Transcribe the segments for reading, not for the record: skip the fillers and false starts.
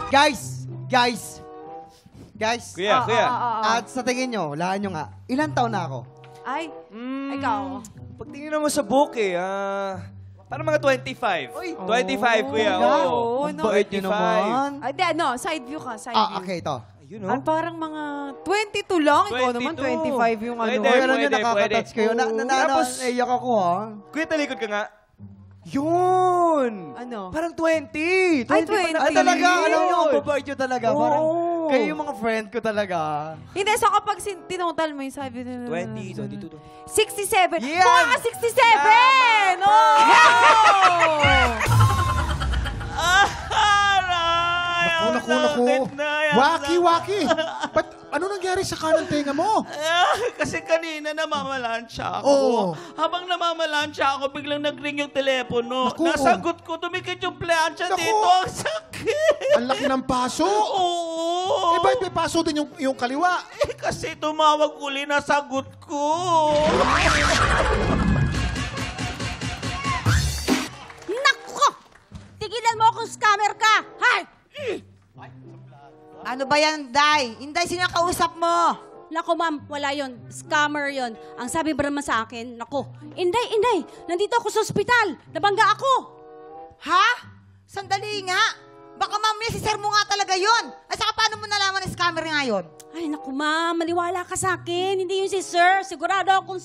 Guys. Kuya. At sa tingin nyo, lahan nyo nga, ilan taon na ako? Ay, ikaw. Pagtingin mo sa book parang mga 25. 25, kuya. Oo, no. Bait nyo naman. Ay, di, side view ka, side view. Okay, ito. Ayun, Ay, parang mga 22 lang. Ikaw naman, 25 yung ano. Pwede, Alam nyo, nakaka-touch kayo. Tapos, naiyak ako, ha? kuya, talikod ka nga. Yun! Ano? Parang 20. Ay, 20 pa 20. Ay, talaga, alam nyo, ang babait nyo talaga. Oo. Parang, kayo yung mga friend ko talaga. Hindi, so kapag tinotal mo yung sabi nila. 20, 22. 67. Yan! Mukha ka 67! Oh! Naku. Waki. Ba't ano nangyari sa kanang tenga mo? Kasi kanina namamalansya ako. Oo. Habang namamalansya ako, biglang nag-ring yung telepono. Naku. Nasagot ko, tumikit yung plancha Naku. dito. Ang sakit. Ang laki ng paso. Oo. Ba't may paso din yung kaliwa? Kasi tumawag uli, nasagot ko. Naku! Tigilan mo akong scammer ka! Hay! Ano ba yan, Day? Inday, sino yung kausap mo? Naku, ma'am, wala yon. Scammer yon. Ang sabi ba naman sa akin, naku, Inday, nandito ako sa ospital. Nabangga ako. Ha? Sandali nga. Baka mamaya si sir mo nga talaga yon. Ay, saka paano mo nalaman na scammer nga yun? Ay, naku, ma'am, maniwala ka sa akin. Hindi yun si sir. Sigurado akong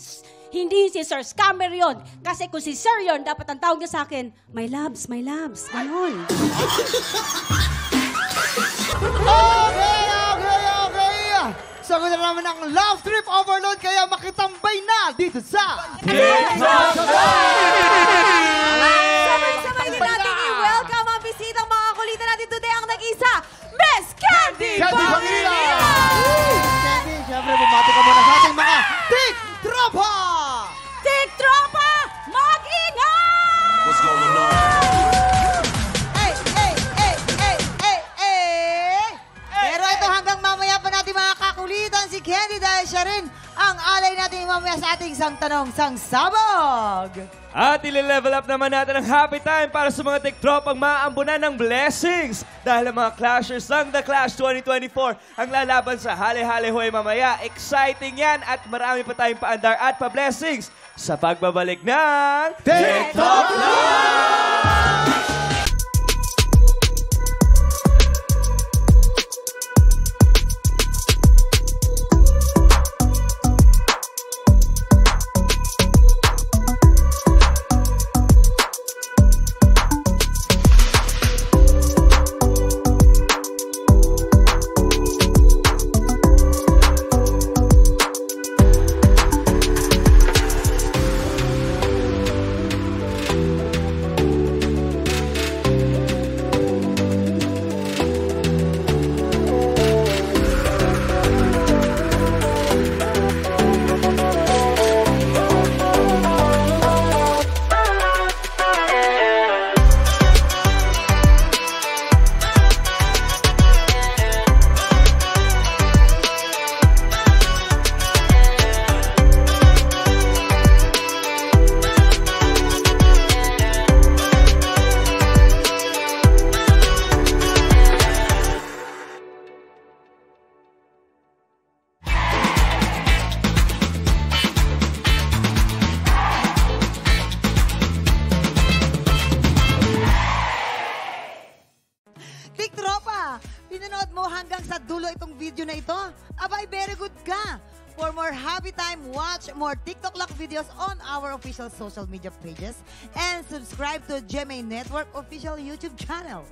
hindi yun si sir. Scammer yon. Kasi kung si sir yon, dapat ang tawag niya sa akin, my loves. Ganon. Okay. Sagot na naman ang Love Trip Overload, kaya makitambay na dito sa Sabay-sabay din natin i-welcome ang bisitang mga kulitan natin today, ang nag-isa, Miss Candy Pangilinan! Candy, syempre bumati ka muna sa ating mga Tik Tropa! Tik Tropa, mag-ingat! What's going on? Pero ito hanggang mamaya pa natin mga kakulitan si Candy dahil siya rin ang alay natin mamaya sa ating isang tanong, sang sabog. At ile-level up naman natin ang happy time para sa mga tiktropang maaambunan ng blessings. Dahil ang mga clashers ng The Clash 2024 ang lalaban sa Hale-Hale Hoy mamaya. Exciting yan at marami pa tayong paandar at pa-blessings sa pagbabalik ng TikTok Clash! Pinanood mo hanggang sa dulo itong video na ito? Abay, very good ka! For more happy time, watch more TikTok Lock videos on our official social media pages and subscribe to GMA Network official YouTube channel.